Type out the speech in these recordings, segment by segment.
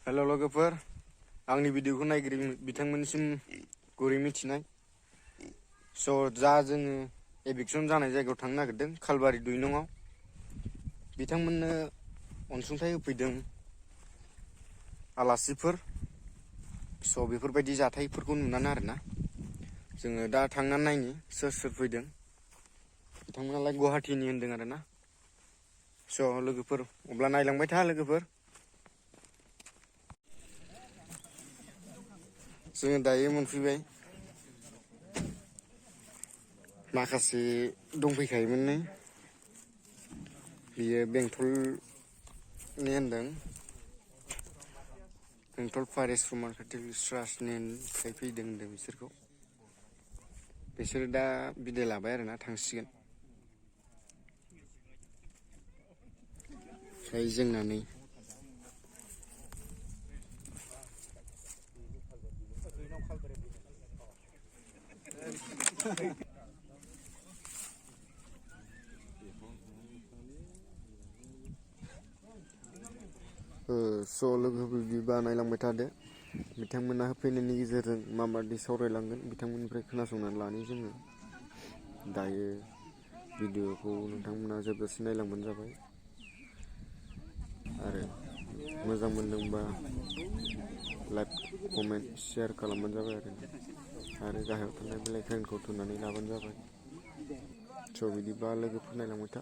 हेल' लोगोफोर, आंनि भिडिअखौ नायगिरि बिथांमोननिसिम गुरै मिथिनाय। जा जोङो एभिक्सन जानाय जायगायाव थांनो नागिरदों, खालबारि 2 नंआव। बिथांमोननो अनसुंथाइ होफैदों आलासिफोर। बेफोरबायदि जाथायफोरखौ नुनानै आरोना जोङो दा थांनानै नायनि सोर सोर फैदों। बिथांमोनालाय गुवाहाटीनि होनदों आरोना। लोगोफोर, अब्ला नायलांबाय था लोगोफोर। जोङो दायो मोनफैबाय। माखासे दंफैखायोमोननो। बियो बेंटलनि होनदों। बेंटल पारेश ट्रास्टनिफ्राय फैदों होनदों बिसोरखौ। बिसोरो दा बिदाय लाबाय आरोना, थांसिगोन। ओमफ्राय जोंना नै लोगोफोर बिदिबा नायलांबाय थादो। बिथांमोना होफैनायनि गेजेरजों माबादि सावरायलांगोन बिथांमोननिफ्राय खोनासंनानै लानि जोङो। दायो भिडिअखौ नोंथांमोना जोबजासिम नायलांबानो जाबाय। आरो मोजां मोनदोंबा लाइक, कमेन्ट, शेयार खालामबानो जाबाय आरो गाहायाव थानाय बेल आइकनखौ थुनानै लाबानो जाबाय। बिदिबा लोगोफोर नायलांबाय था।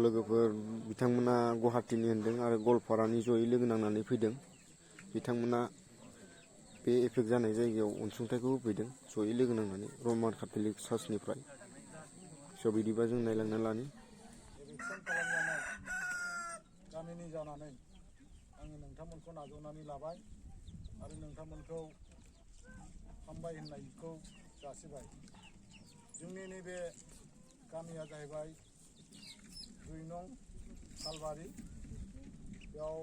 लोगोफोर, बिथांमोना गुवाहाटीनि होनदों आरो गवालपारानि जयै लोगो नांनानै फैदों। बिथांमोना बे एफेक्ट जानाय जायगायाव अनसुंथाइखौ होफैदों, जयै लोगो नांनानै रमान केथ'लिक चार्चनिफ्राय। बिदिबा जों नायलांना लानि। एभिक्सन खालामजानाय गामिनि जानानै आङो नोंथांमोनखौ नाजावनानै लाबाय आरो नोंथांमोनखौ हामबाय होननायखौ जासिबाय। जोंनि नैबे गामिया जाहैबाय 2 नं खालबारि। बेयाव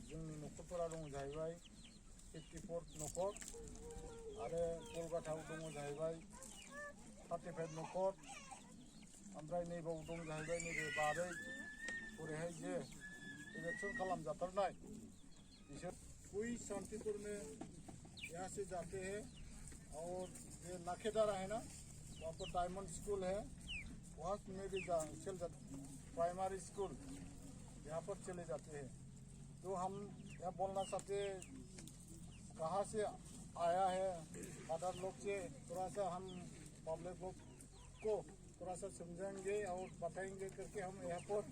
जोंनि न'खरफोरा दङ जाहैबाय 54 न'खर आरो कलकातायाव दङ जाहैबाय 35 न'खर। ओमफ्राय नैबाव दं जाहैबाय नैबे बारै ओरैहाय जे एभिक्सन खालामजाथारनाय बिसोर कोई शांतिपुर में यहाँ से जाते हैं और ये नाखेदारा है ना, वहाँ पर डायमंड स्कूल है, वहाँ में भी चल जाते, प्राइमरी स्कूल यहाँ पर चले जाते हैं। तो हम यहाँ बोलना चाहते कहाँ से आया है फादर लोग से, थोड़ा सा हम पब्लिक लोग को थोड़ा सा समझाएंगे और बताएंगे करके हम यहाँ पर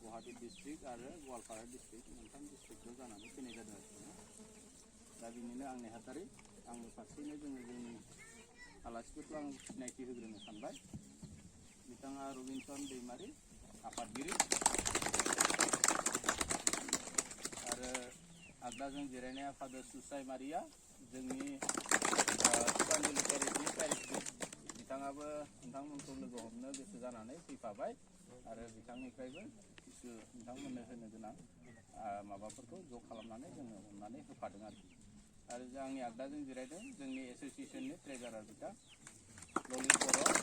गुवाहाटी डिस्ट्रिक्ट और गवालपारा डिस्ट्रिक्ट मोनथाम डिस्ट्रिक्टआव जानानै फैनाय जादों आरोना। दा बिनिनो आं नेहाथारि, आंनि फारसेनो जोंनि आलासिफोरखौ आं सिनायथि होग्रोनो सानबाय। बिथाङा रबिनसन दैमारि, आफादगिरि, आरो आगदाजों जिरायनाया फादार सुसाइ मारिया, जोंनि सुपानि लकेलिटिनि पेरिस। बिथाङाबो नोंथांमोनखौ लोगो हमनो गोसो जानानै फैफाबाय आरो बिथांनिफ्रायबो किसु नोंथांमोननो होनो गोनां माबाफोरखौ ज' खालामनानै जोंनो हमनानै होफादों आरो आंनि आगदाजों जिरायदों जोंनि एस'सिएशननि ट्रेजारार बिथां ललित बर',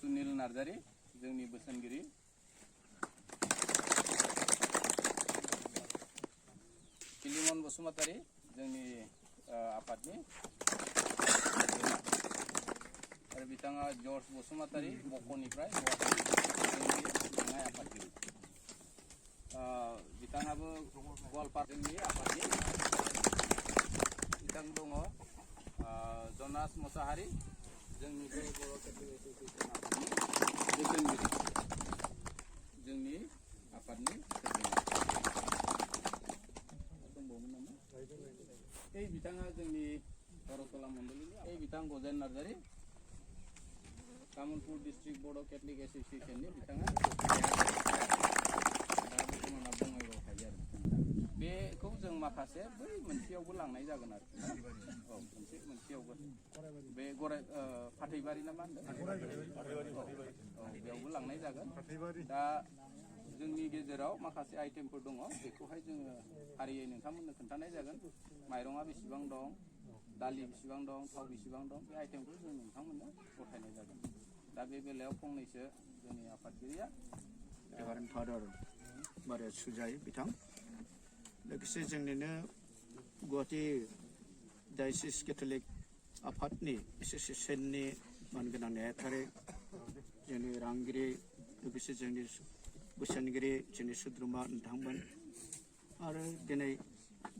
सुनिल नार्जारि जोंनि बोसोनगिरि, किलिमन बसुमतारी जोंनि आफादनि आरो बिथाङा जर्ज बसुमतारी बकनिफ्राय जोंनि जानाय आफादगिरि। बिथाङाबो गवालपारा जोंनि आफादनि। बिथां दङ जनास मोसाहारि जोंनि बर' केथ'लिक एस'सिएशन आफादनि बोसोनगिरि, जोंनि आफादनि दंबावोमोन नामा? बिथाङा जोंनि बर'कला मण्डलिनि बिथां गजेन नार्जारि, तामुलपुर डिस्ट्रिक्ट बर' केथ'लिक एस'सिएशननि बिथाङा दा बर्थमानाव बङाइगाव थायो आरो। बेखौ जों माखासे बै मोनसेयावबो लांनाय जागोन आरो मोनसेयावबो बे फाथैबारि ना मा होनदों? बेयावबो लांनाय जागोन। दा जोंनि गेजेराव माखासे आइटेमफोर दङ, बेखौहाय जोङो फारियै नोंथांमोननो खोन्थानाय जागोन। माइरङा बेसेबां दं, दालि बेसेबां दं थाव बेसेबां दं बे आइटेमखौ जों नोंथांमोननो गथायनाय जागोन दा बे बेलायाव फंनैसो जोंनि आफादगिरिया एबारनो फादार बारे सुजाय बिथां लोगोसे जोंनिनो गुवाहाटी डायसिस केथलिक आफादनि एसोसिएशननि मानगोनां नेहाथारि जोंनि रांगिरि लोगोसे जोंनि बोसोनगिरि जोंनि सोद्रोमा नोंथांमोन आरो दिनै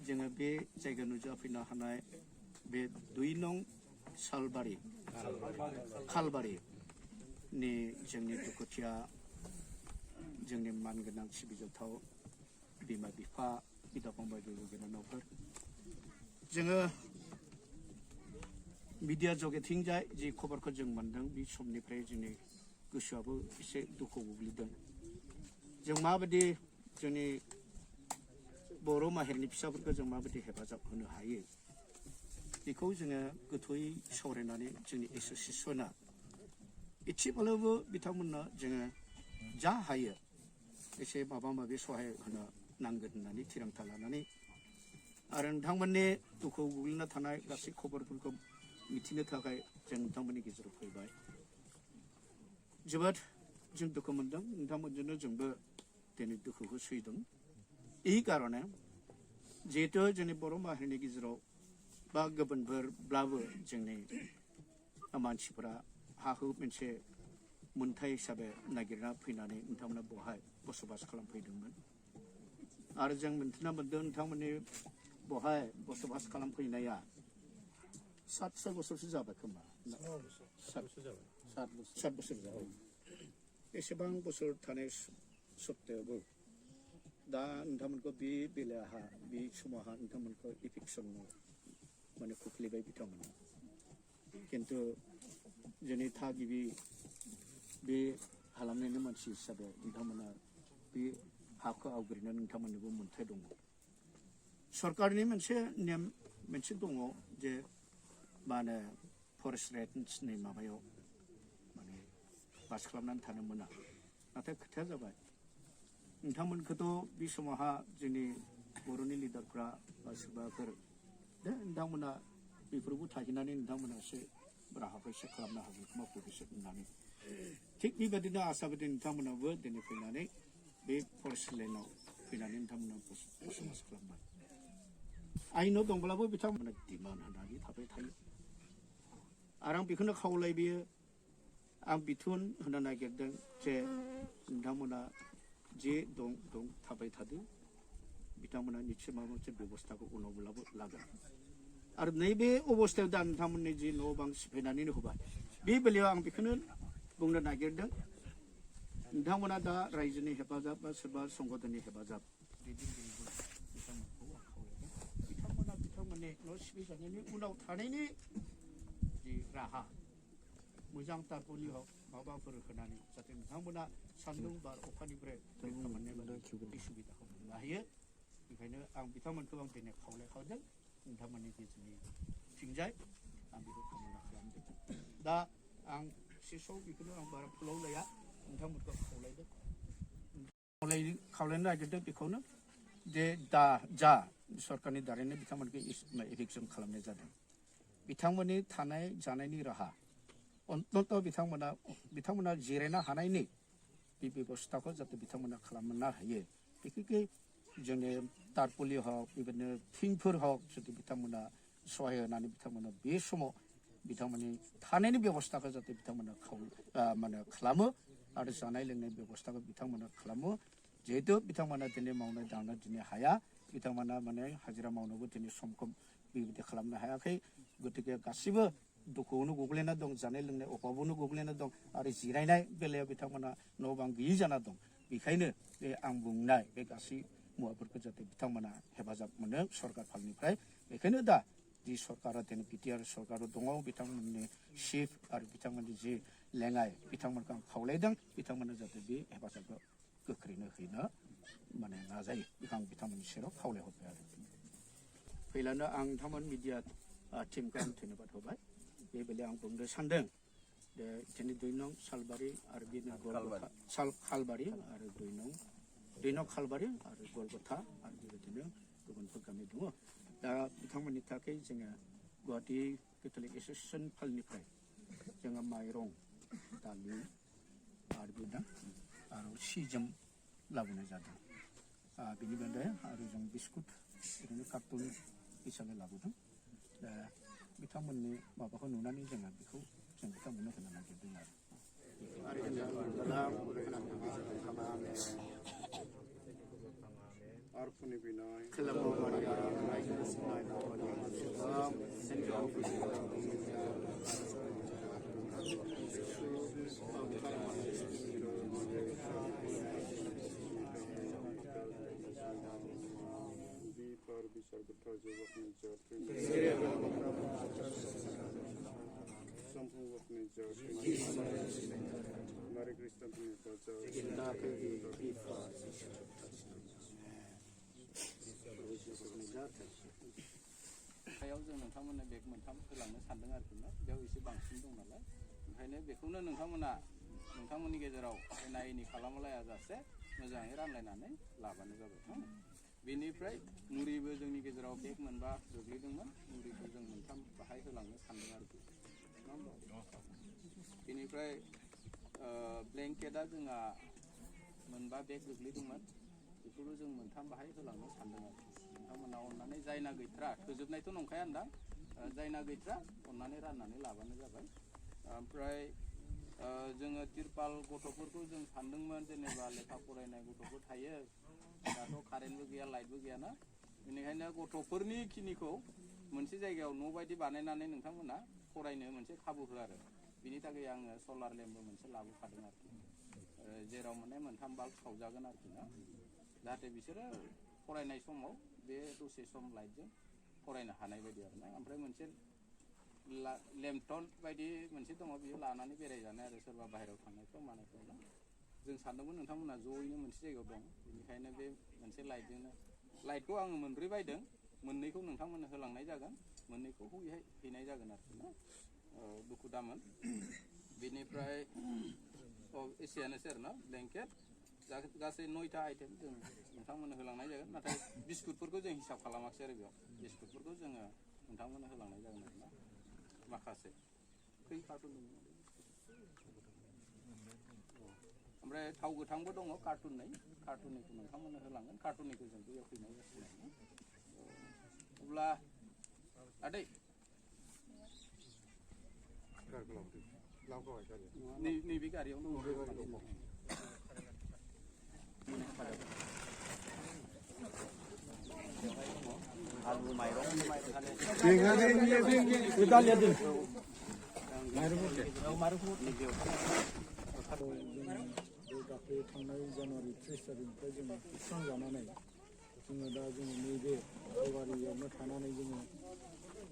जोङो बे जायगा नुजाफैनो हानाय बे 2 नं सालबारि खालबारिनि जोंनि दुखुथिया जोंनि मानगोनां सिबिजाथाव बिमा बिफा बिदा फंबाय बिब' बिनानावफोर जोङो मिडिया जगेथिंजाय जि खबरखौ जों मोनदों बे समनिफ्राय जोंनि गोसोआबो एसे दुखु गोग्लैदों जों माबायदि जोंनि बर' माहारिनि फिसाफोरखौ जों माबायदि हेफाजाब होनो हायो बेखौ जोङो गोथौयै सावरायनानै जोंनि एसोसिएशना एसेब्लाबो बिथांमोननो जोङो जा हायो एसे माबा माबि सहाय होनो नांगोन होननानै थिरांथा लानानै आरो नोंथांमोननि दुखु गोग्लैना थानाय गासै खबरफोरखौ मिथिनो थाखाय जों नोंथांमोननि गेजेराव फैबाय जोबोद जों दुखु मोनदों नोंथांमोनजोंनो जोंबो दिनै दुखुखौ सैदों এই কারণে जिहेतु जोंनि बर' माहारिनि गेजेराव बा गुबुनफोरब्लाबो जोंनि मानसिफोरा हा हु मोनसे मोनथाय हिसाबै नागिरना फैनानै नोंथांमोना बहाय बसबास खालामफैदोंमोन आरो जों मिन्थिना मोन्दों नोंथांमोननि बहाय बसबास खालामफैनाया 7 बोसोरसो जाबाय खोमा 7 बोसोर जाबाय एसेबां बोसोर थानाय सत्तेयावबो दा नोंथांमोनखौ बे बेलायावहा बे समावहा नोंथांमोनखौ इफेक्सन माने खोख्लैबाय बिथांमोना खिन्थु जोंनि थागिबि बे हालामनिनो मानसि हिसाबै नोंथांमोना बे हाखौ आवग्रिनो नोंथांमोननोबो मोन्थाय दङ सरकारनि मोनसे नेम मोनसे दङ जे मा होनो फरेस्ट रेन्जनि माबायाव माने बास खालामनानै थानो मोना नाथाय खोथाया जाबाय नोंथांमोनखौथ' बे समावहा जोंनि बर'नि लिडारफ्रा बा सोरबाफोर नोंथांमोना बेफोरावबो थाहैनानै नोंथांमोना एसे राहाखौ एसे खालामनो हागोन खोमा भबिष्यत होननानै थिग बेबायदिनो आसा बायदि नोंथांमोनाबो दिनै फैनानै बे फरेस्ट लेन्डआव फैनानै नोंथांमोना बसबास खालामबाय आइनाव दंब्लाबो बिथांमोना डिमान्ड होनानै थाबाय थायो आरो आं बेखौनो खावलायबियो आं बिथोन होनो नागिरदों जे नोंथांमोना जे दं थाबाय थादो बिथांमोना निश्चय माबा मोनसे बेबस्थाखौ उनावब्लाबो लागोन आरो नैबे अबस्थायाव दा नोंथांमोननि जि न' बां सिफायनानैनो होबाय बे बेलायाव आं बेखौनो बुंनो नागिरदों नोंथांमोना दा रायजोनि हेफाजाब बा सोरबा संगठननि हेफाजाब बिथांमोना बिथांमोननि न' सिफायजानायनि उनाव थानायनि जि राहा मोजां तारपलि हक माबाफोर होनानै जाहाथे नोंथांमोना सान्दुं बार अखानिफ्राय रैखा मोननाय सुबिदाखौ मोननो हायो बेखायनो आं बिथांमोनखौ आं दिनै खावलायखादों नोंथांमोननि गेजेरनि थिंजाय आं बेखौ कामना खालामदों दा आं शेषआव बेखौनो आं बारा फोलाव लाया नोंथांमोनखौ खावलायदों खावलायनो नागिरदों बेखौनो जे दा जा सरकारनि दारैनो बिथांमोनखौ इभिक्सन खालामनाय जादों बिथांमोननि थानाय जानायनि राहा अन्तत बिथांमोना जिरायनो हानायनि बे बेबस्थाखौ जाहाथे बिथांमोना खालामनो हायो बेखौ जोंनि तारपलि हक बेबायदिनो थिंफोर हक जुदि बिथांमोना सहाय होनानै बिथांमोना बे समाव बिथांमोननि थानायनि बेबस्थाखौ जाहाथे बिथांमोना माने खालामो आरो जानाय लोंनाय बेबस्थाखौ बिथांमोना खालामो जिहेतु बिथांमोना दिनै मावनाय दांनो दिनै हाया बिथांमोना माने हाजिरा मावनोबो दिनै समखौ बेबायदि खालामनो हायाखै गतिके गासिबो दुखुआवनो गोग्लैना दं जानाय लोंनाय अभाबावनो गोग्लैना दं आरो जिरायनाय बेलायाव बिथांमोना न' बां गैयि जाना दं बेखायनो बे आं बुंनाय बे गासै मुवाफोरखौ जाहाथे बिथांमोना हेफाजाब मोनो सरकार फालनिफ्राय बेखायनो दा जि सरकारा दिनै बिटिआर सरकाराव दङ बिथांमोननि चिफ आरो बिथांमोननि जि लेङाइ बिथांमोनखौ आं खावलायदों बिथांमोना जाहाथे बे हेफाजाबखौ गोख्रैनो हैनो माने नाजायो बेखौ आं बिथांमोननि सेराव खावलायहरबाय आरो फैलानो आं नोंथांमोन मिडिया टीमखौ आं धन्यबाद होबाय बे बेलायाव आं बुंनो सानदों जे दिनै 2 नं सालबारि आरो बेनो खालबारि आरो 2 नं खालबारि आरो गलगथा आरो बेबायदिनो गुबुनफोर गामि दङ दा बिथांमोननि थाखाय जोङो गुवाहाटी केथलिक एसोसिएशन फालनिफ्राय जोङो माइरं दालि आरो बेदा आरो सि जोम लाबोनाय जादों बेनि बादै आरो जों बिस्कुट ओरैनो कार्टुन हिसाबै लाबोदों दा बिथांमोननि माबाखौ नुनानै जोङो बेखौ जों बिथांमोननो होनो नागिरदों आरो फुनिबिनाय Mari Kristen बेयाव जों नोंथांमोननो बेग मोनथाम होलांनो सानदों आरोखि ना बेयाव एसे बांसिन दं नालाय ओंखायनो बेखौनो नोंथांमोननि गेजेराव एना एनि खालामलायाजासे मोजाङै रानलायनानै लाबानो जाबाय बेनिफ्राय मुरिबो जोंनि गेजेराव बेग मोनबा गोग्लैदोंमोन मुरिखौ जों मोनथाम बाहाय होलांनो सानदों आरोखि बेनिफ्राय ब्लेंकेटआ जोंहा मोनबा बेग गोग्लैदोंमोन बेखौबो जों मोनथाम बाहाय होलांनो सानदों आरो नोंथांमोना अननानै जायना गैथ्रा थोजोबनायथ' नंखाया होनदां जायना गैथ्रा अननानै राननानै लाबानो जाबाय ओमफ्राय जोङो तिरपाल गथ'फोरखौ जों सानदोंमोन जेनेबा लेखा फरायनाय गथ'फोर थायो दाथ' कारेन्टबो गैया लाइटबो गैयाना बेनिखायनो गथ'फोरनि खिनिखौ मोनसे जायगायाव न' बायदि बानायनानै नोंथांमोना फरायनो मोनसे खाबु हो आरो बिनि थाखाय आङो सलार लेम्पबो मोनसे लाबोफादों आरोखि जेराव माने मोनथाम बाल्ब सावजागोन आरोखि ना जाहाथे बिसोरो फरायनाय समाव बे दसे सम लाइटजों फरायनो हानाय बायदि आरोना ओमफ्राय मोनसे लेम्पटन बायदि मोनसे दङ बियो लानानै बेरायजानाय आरो सोरबा बाहेरायाव थांनायफ्राव मानायफ्राव ना जों सानदोंमोन नोंथांमोना ज'यैनो मोनसे जायगायाव दं बेनिखायनो बे मोनसे लाइटखौ आङो मोनब्रै बायदों मोननैखौ नोंथांमोननो होलांनाय जागोन मोननैखौ हैनाय जागोन आरोखि ना दुखु दामोन बेनिफ्राय एसेयानोसै आरो ना ब्लेंकेट गासै 9टा आइटेम जों नोंथांमोननो होलांनाय जागोन नाथाय बिस्कुटफोरखौ जों हिसाब खालामाखिसै आरो बेयाव बिस्कुटफोरखौ जोङो नोंथांमोननो होलांनाय जागोन आरो ना माखासे खै कार्टुन दङ ओमफ्राय थाव गोथांबो दङ कार्टुननिखौ नोंथांमोननो होलांगोन कार्टुननिखौ जों बैयाव फैनाय जासिगोन अब्ला आदै नैबे गारियावनो आलु माइरं दाख्लै थांनाय जानुवारि 30 तारिखनिफ्राय जोङो थिसनजानानै जोङो दा जोङो नैबे kalbariयावनो थानानै जोङो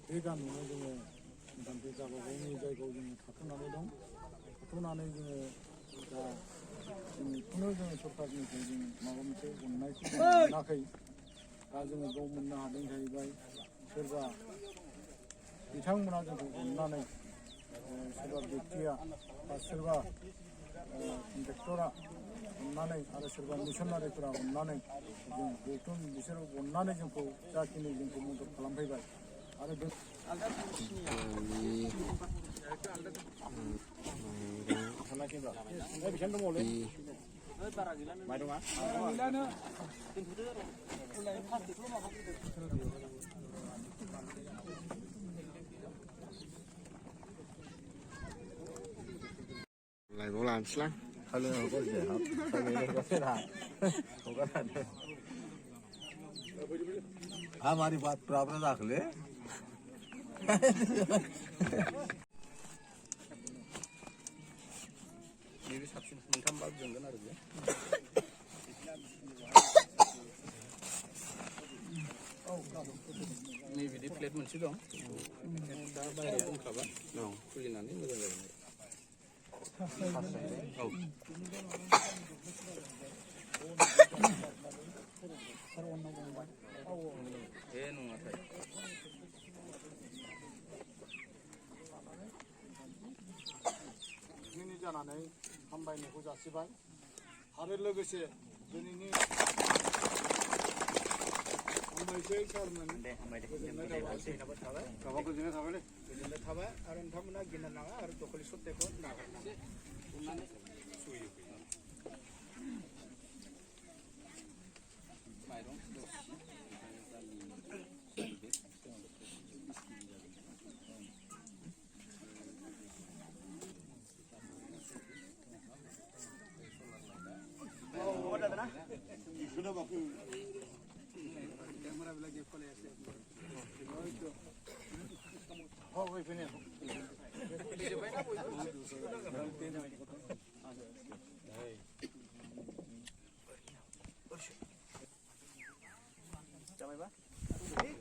बे गामियावनो जोङो मथा-मथि गावबागावनि जायगायाव जोङो थाथ'नानै दं थाथ'नानै जोङो दा खुनु जोङो सरकारनिफ्राय जों माबा मोनसे अननायखौ मोनाखै दा जोङो गाव मोननो हादों जाहैबाय सोरबा बिथांमोना जोंखौ अननानै सोरबा बेक्तिया बा सोरबा कन्ट्रेक्टरा अननानै आरो सोरबा मिसनारिफोरा अननानै जों गौथुम बिसोर अननानै जोंखौ जाखिनि जोंखौ मदद खालामफैबाय आरो लाइभआव लानोसैलां हमारी बात बराबर रख ले नैबे साबसिन मोनथाम बाल्ब जोंगोन आरो बे नैबिदि प्लेट मोनसे दं दा बाहेरायाव दंखाबा खुलिनानै मोजां जागोन ए नङाथाय जानानै हामबायनायखौ जासिबाय आरो लोगोसे दिनैनि हामबायसै सारमोन गोजोननाय थाबाय आरो नोंथांमोना गिनो नाङा आरो दखलि सत्तेखौ नागारनाङा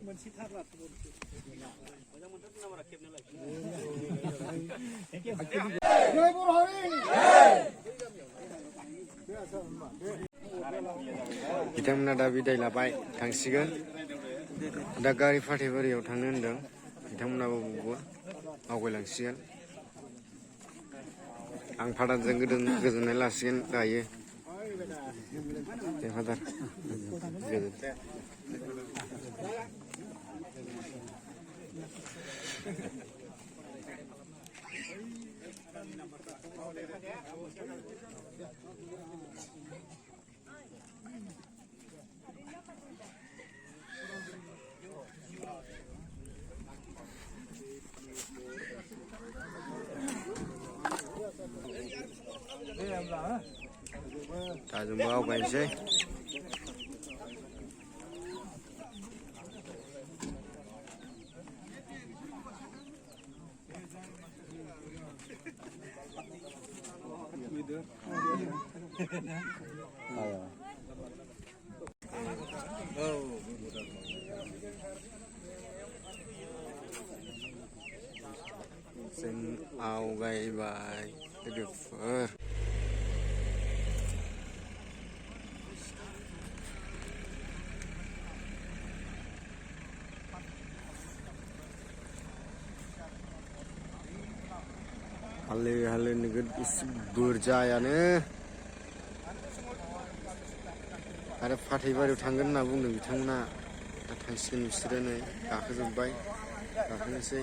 मोनसे थारला जय बर' हारि बिथांमोना दा बिदाय लाबाय थांसिगोन दा गारि फाथैबारियाव थांनो होनदों बिथांमोनाबो बबावबा आवगायलांसिगोन आं फादारजों गोजोननाय लासिगोन दायो दे फादार गोजोन दा जोंबो आवगायनोसै जों आवगायबाय लोगोफोर हालो हालो नोगोद एसे बुरजायानो आरो फाथैबारियाव थांगोन होनना बुंदों बिथांमोना दा थांसिगोन बिसोरो नै गाखोजोब्बाय गाखोनोसै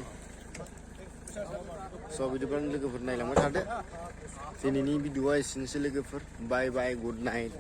स' बिदिब्ला लोगोफोर नायलांबाय थादो दिनैनि भिडिअ'आ एसेनोसै लोगोफोर बाय बाय गुड नाइट